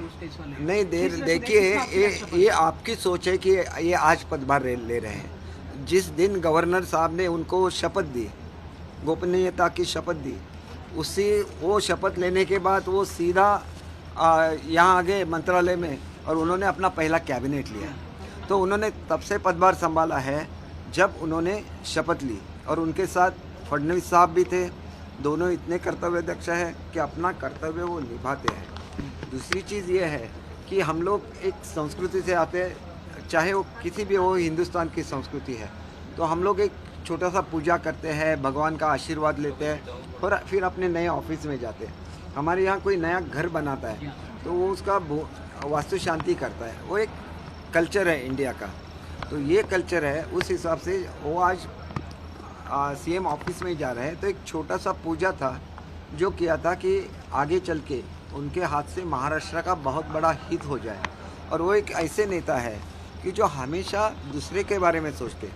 Stage वाले? नहीं देर देखिए, ये आपकी सोच है कि ये आज पदभार ले रहे हैं। जिस दिन गवर्नर साहब ने उनको शपथ दी, गोपनीयता की शपथ दी, उसी वो शपथ लेने के बाद वो सीधा यहाँ आ गए मंत्रालय में और उन्होंने अपना पहला कैबिनेट लिया। तो उन्होंने तब से पदभार संभाला है जब उन्होंने शपथ ली, और उनके साथ फडणवीस साहब भी थे। दोनों इतने कर्तव्यदक्ष हैं कि अपना कर्तव्य वो निभाते हैं। दूसरी चीज़ ये है कि हम लोग एक संस्कृति से आते हैं, चाहे वो किसी भी हो, हिंदुस्तान की संस्कृति है, तो हम लोग एक छोटा सा पूजा करते हैं, भगवान का आशीर्वाद लेते हैं और फिर अपने नए ऑफिस में जाते हैं। हमारे यहाँ कोई नया घर बनाता है तो वो उसका वास्तु शांति करता है, वो एक कल्चर है इंडिया का। तो ये कल्चर है, उस हिसाब से वो आज सीएम ऑफिस में जा रहे हैं। तो एक छोटा सा पूजा था जो किया था कि आगे चल के उनके हाथ से महाराष्ट्र का बहुत बड़ा हित हो जाए। और वो एक ऐसे नेता है कि जो हमेशा दूसरे के बारे में सोचते,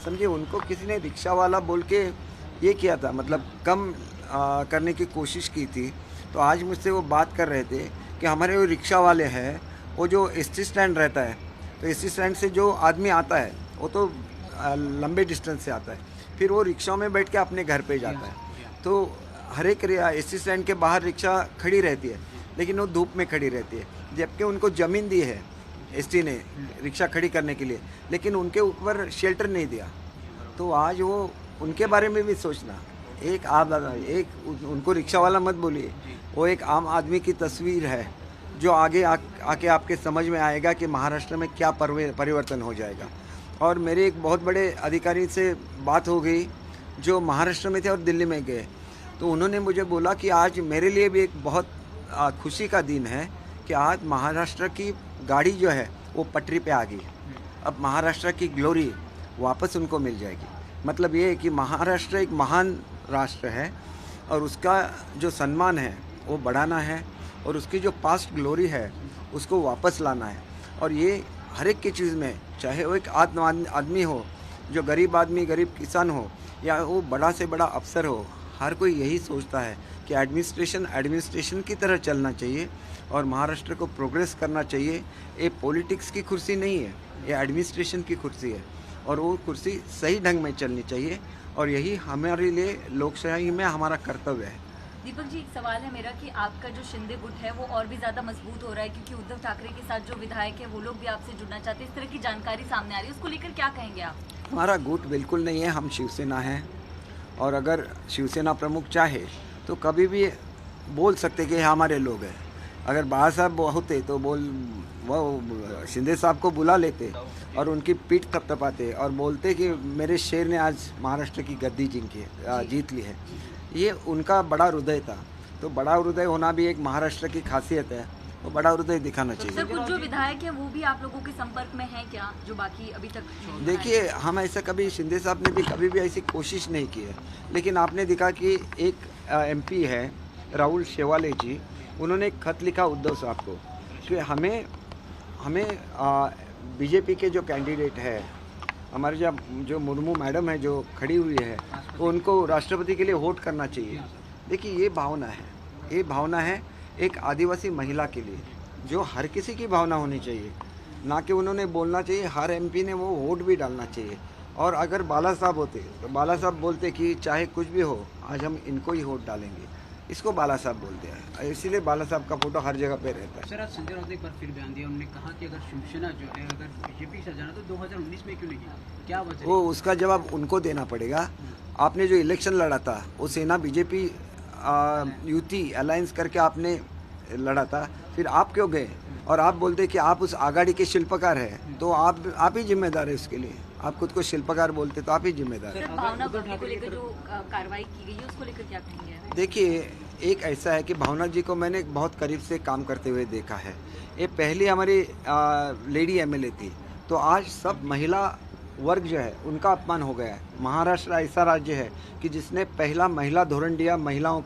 समझिए उनको किसी ने रिक्शा वाला बोल के ये किया था, मतलब कम करने की कोशिश की थी। तो आज मुझसे वो बात कर रहे थे कि हमारे वो रिक्शा वाले हैं, वो जो एसटी स्टैंड रहता है, तो एसटी स्टैंड से जो आदमी आता है वो तो लंबे डिस्टेंस से आता है, फिर वो रिक्शा में बैठ के अपने घर पे जाता है। तो हर एक एसटी स्टैंड के बाहर रिक्शा खड़ी रहती है, लेकिन वो धूप में खड़ी रहती है, जबकि उनको ज़मीन दी है एसटी ने रिक्शा खड़ी करने के लिए, लेकिन उनके ऊपर शेल्टर नहीं दिया। तो आज वो उनके बारे में भी सोचना, एक आप उनको रिक्शा वाला मत बोलिए, वो एक आम आदमी की तस्वीर है जो आगे आके आपके समझ में आएगा कि महाराष्ट्र में क्या परिवर्तन हो जाएगा। और मेरे एक बहुत बड़े अधिकारी से बात हो गई जो महाराष्ट्र में थे और दिल्ली में गए, तो उन्होंने मुझे बोला कि आज मेरे लिए भी एक बहुत खुशी का दिन है कि आज महाराष्ट्र की गाड़ी जो है वो पटरी पे आ गई। अब महाराष्ट्र की ग्लोरी वापस उनको मिल जाएगी। मतलब ये है कि महाराष्ट्र एक महान राष्ट्र है और उसका जो सम्मान है वो बढ़ाना है, और उसकी जो पास्ट ग्लोरी है उसको वापस लाना है। और ये हर एक की चीज़ में, चाहे वो एक आदमी हो, जो गरीब आदमी, गरीब किसान हो, या वो बड़ा से बड़ा अफसर हो, हर कोई यही सोचता है कि एडमिनिस्ट्रेशन की तरह चलना चाहिए और महाराष्ट्र को प्रोग्रेस करना चाहिए। ये पॉलिटिक्स की कुर्सी नहीं है, ये एडमिनिस्ट्रेशन की कुर्सी है, और वो कुर्सी सही ढंग में चलनी चाहिए, और यही हमारे लिए लोकशाही में हमारा कर्तव्य है। दीपक जी, एक सवाल है मेरा कि आपका जो शिंदे गुट है वो और भी ज्यादा मजबूत हो रहा है, क्योंकि उद्धव ठाकरे के साथ जो विधायक है वो लोग भी आपसे जुड़ना चाहते हैं, इस तरह की जानकारी सामने आ रही है, उसको लेकर क्या कहेंगे आप? हमारा गुट बिल्कुल नहीं है, हम शिवसेना हैं, और अगर शिवसेना प्रमुख चाहे तो कभी भी बोल सकते कि हमारे लोग हैं। अगर बाबा साहब होते तो वो शिंदे साहब को बुला लेते और उनकी पीठ थपथपाते और बोलते कि मेरे शेर ने आज महाराष्ट्र की गद्दी जीत ली है। ये उनका बड़ा हृदय था। तो बड़ा हृदय होना भी एक महाराष्ट्र की खासियत है, तो बड़ा हृदय दिखाना चाहिए। सर, कुछ जो विधायक है वो भी आप लोगों के संपर्क में हैं क्या, जो बाकी अभी तक? देखिए, हम ऐसा कभी, शिंदे साहब ने भी कभी भी ऐसी कोशिश नहीं की है, लेकिन आपने देखा कि एक एमपी है राहुल शेवाले जी, उन्होंने एक खत लिखा उद्धव साहब को कि हमें बीजेपी के जो कैंडिडेट है, हमारे जो मुर्मू मैडम है जो खड़ी हुई है, तो उनको राष्ट्रपति के लिए वोट करना चाहिए। देखिए, ये भावना है एक आदिवासी महिला के लिए, जो हर किसी की भावना होनी चाहिए, ना कि उन्होंने बोलना चाहिए, हर एमपी ने वो वोट भी डालना चाहिए। और अगर बाला साहब होते तो बाला साहब बोलते कि चाहे कुछ भी हो, आज हम इनको ही वोट डालेंगे, इसको बाला साहब बोलते हैं, इसीलिए बाला साहब का फोटो हर जगह पे रहता है। सर, आज संजय राउत ने एक बार फिर बयान दिया, उन्होंने कहा कि अगर शिवसेना जो है अगर बीजेपी से जाना तो 2019 में क्यों नहीं किया, क्या वजह? वो उसका जवाब उनको देना पड़ेगा। आपने जो इलेक्शन लड़ा था वो सेना बीजेपी युति अलायंस करके आपने लड़ा था, फिर आप क्यों गए? और आप बोलते कि आप उस आघाड़ी के शिल्पकार हैं, तो आप ही जिम्मेदार है उसके लिए। आप खुद को शिल्पकार बोलते तो आप ही जिम्मेदार हैं। भावना भक्ति को लेकर जो कार्रवाई की गई है उसको लेकर क्या कहेंगे? देखिए, एक ऐसा है कि भावना जी को मैंने बहुत करीब से काम करते हुए देखा है। ये पहली हमारी लेडी एमएलए थी, तो आज सब महिला वर्ग जो है उनका अपमान हो गया है। महाराष्ट्र ऐसा राज्य है कि जिसने पहला महिला धोरण दिया महिलाओं